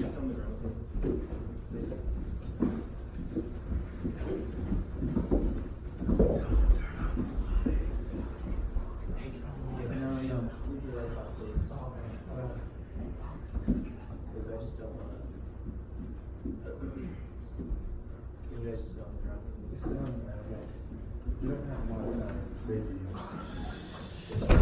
Something wrong with it. Please. No, leave the lights off, please. Because I just don't want to. You guys just sit on the ground. You don't have more safety. Okay.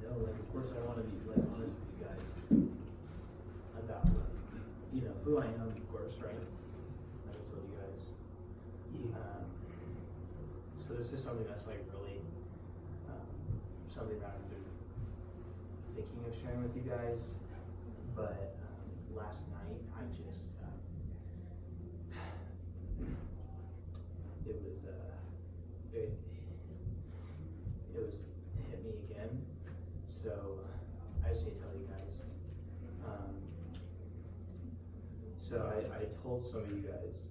So of course I want to be like honest with you guys about who I am, of course, right? I told you guys. So this is something that's like really something that I've been thinking of sharing with you guys, but last night I just it hit me again. So I just need to tell you guys. So I told some of you guys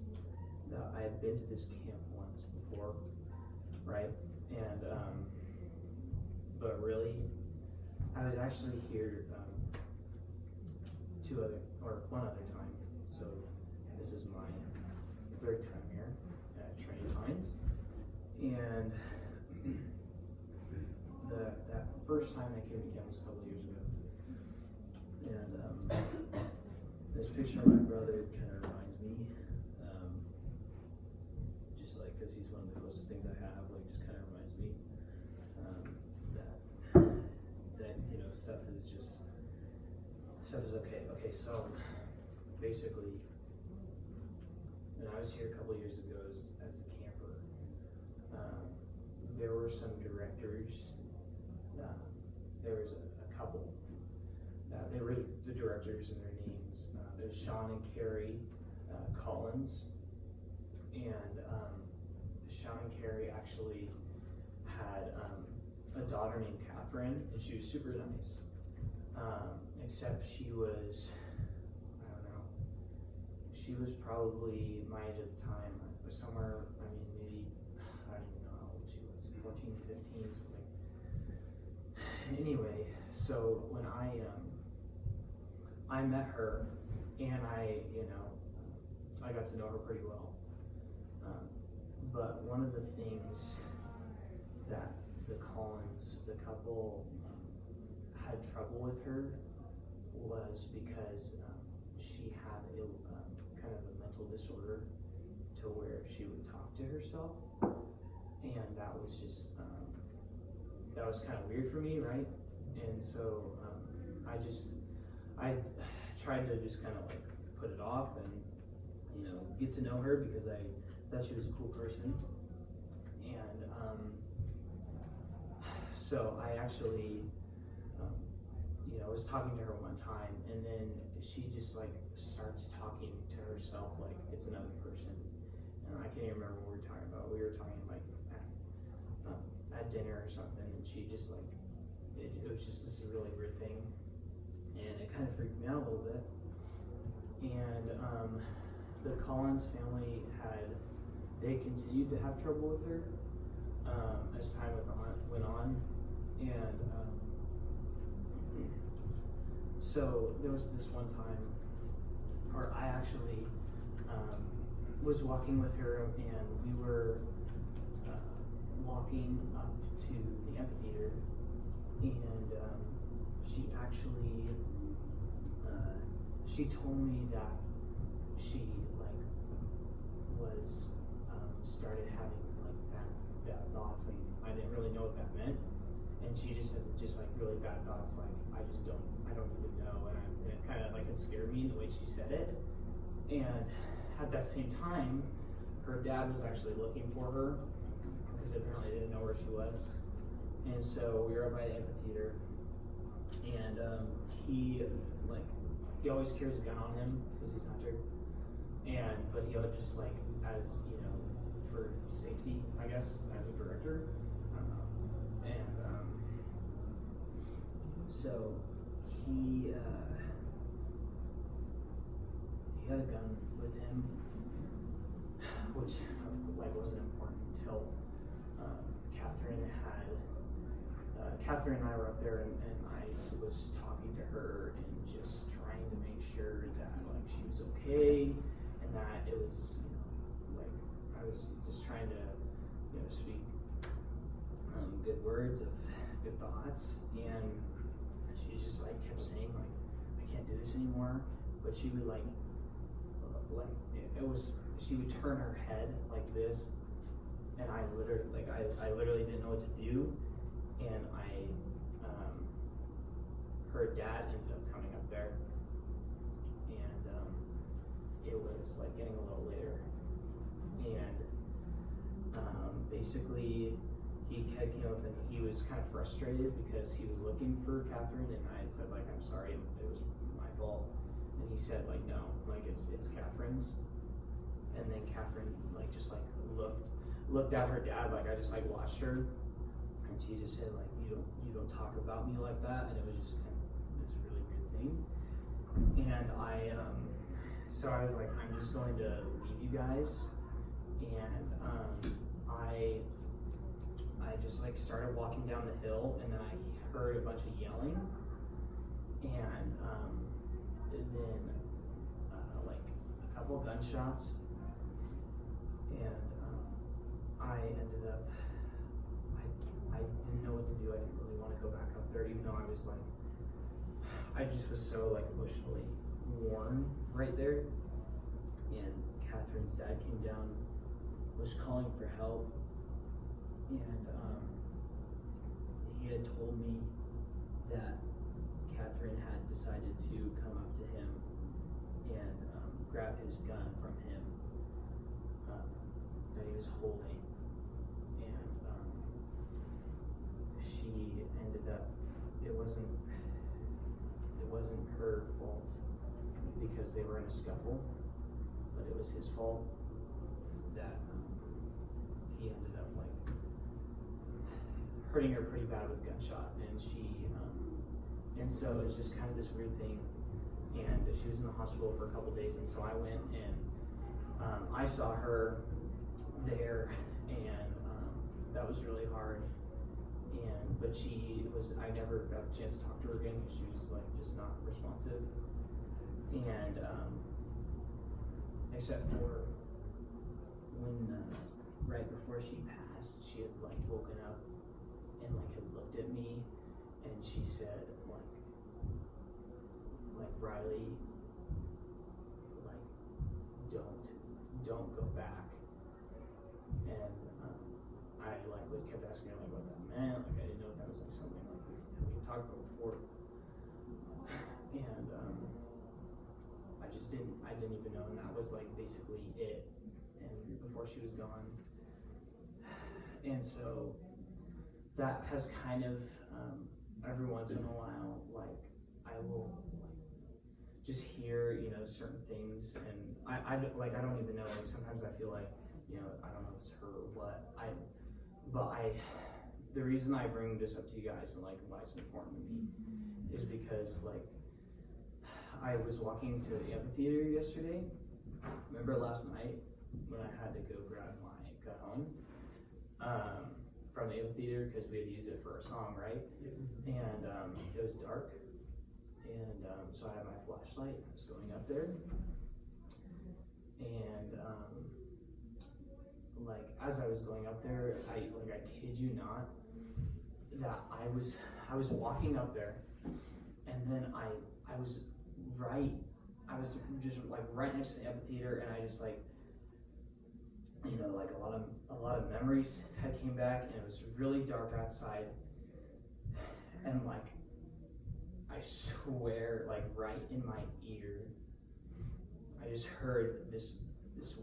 that I had been to this camp once before, right? And but really, I was actually here one other time. So this is my third time here at Trinity Pines, and that first time I came to camp was a couple of years ago. And this picture of my brother kind of reminds me, just like because he's one of the closest things I have, like just kind of reminds me that stuff is okay. Okay, so basically, when I was here a couple of years ago as a camper, there were some directors. There was a couple. They were the directors and their names. There's Sean and Carrie Collins, and Sean and Carrie actually had a daughter named Catherine, and she was super nice. Except she was, I don't know, she was probably my age at the time, somewhere, maybe, I don't even know how old she was, 14, 15, something. Anyway, so when I met her, and I got to know her pretty well. But one of the things that the Collins, the couple, had trouble with her was because she had a kind of a mental disorder to where she would talk to herself, and that was just that was kind of weird for me, right? And so I tried to just kind of like put it off and get to know her because I thought she was a cool person. And so I actually was talking to her one time, and then she just like starts talking to herself like it's another person. And I can't even remember what we were talking about. We were talking like at dinner or something, and she just like it was just this really weird thing, and it kind of freaked me out a little bit. And the Collins family they continued to have trouble with her as time went on, and so there was this one time where I actually was walking with her, and we were walking up to the amphitheater, and she actually she told me that she was started having like bad thoughts, and I didn't really know what that meant. And she just said like really bad thoughts, like I don't even know, and it kind of like it scared me the way she said it. And at that same time, her dad was actually looking for her because apparently they didn't know where she was. And so we were up by the amphitheater, and he always carries a gun on him because he's a hunter, but he would just like as for safety, I guess, as a director. I don't know. And so he had a gun with him, which wasn't important until Catherine and I were up there, and I was talking to her and just trying to make sure that like she was okay, and that it was, like I was just trying to, speak good words of good thoughts, and she just like kept saying like, I can't do this anymore. But she would it was, she would turn her head like this, and I literally didn't know what to do. And her dad ended up coming up there, and it was like getting a little later, and basically he came up and he was kind of frustrated because he was looking for Catherine, and I had said like, I'm sorry, it was my fault, and he said like, no, like it's Catherine's. And then Catherine like just like looked at her dad, like I just like watched her, and she just said like, you don't talk about me like that. And it was just kind of this really weird thing. And so I was like, I'm just going to leave you guys. And I just like started walking down the hill, and then I heard a bunch of yelling, and then like a couple of gunshots, and I ended up, I didn't know what to do. I didn't really want to go back up there, even though I was like, I just was so like emotionally worn right there. And Catherine's dad came down, was calling for help, and he had told me that Catherine had decided to come up to him and grab his gun from him that he was holding, and she ended up, it wasn't her fault because they were in a scuffle, but it was his fault that he ended up like hurting her pretty bad with a gunshot, and and so it was just kind of this weird thing, and she was in the hospital for a couple days, and so I went and I saw her there, and that was really hard, but I never got a chance to talk to her again because she was like just not responsive, and except for when right before she passed, she had like woken up and like had looked at me, and she said like Riley, like don't go back. And I like kept asking her like what that meant. Like I didn't know if that was like something like we talked about before. And I didn't even know, and that was like basically it. And before she was gone. And so that has kind of every once in a while, like I will just hear, certain things, and I don't even know, like sometimes I feel like, I don't know if it's her or what, the reason I bring this up to you guys and like why it's important to me is because like I was walking to the amphitheater yesterday. Remember last night when I had to go grab my cajon from the amphitheater because we had to use it for our song, right? And it was dark, and so I had my flashlight. I was going up there, and like as I was going up there, I kid you not, that I was walking up there, and then I was just like right next to the amphitheater, and I just like, like a lot of memories had came back, and it was really dark outside, and like I swear, like right in my ear, I just heard this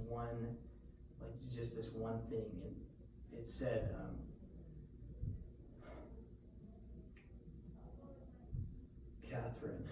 one, like just this one thing, and it said, Catherine,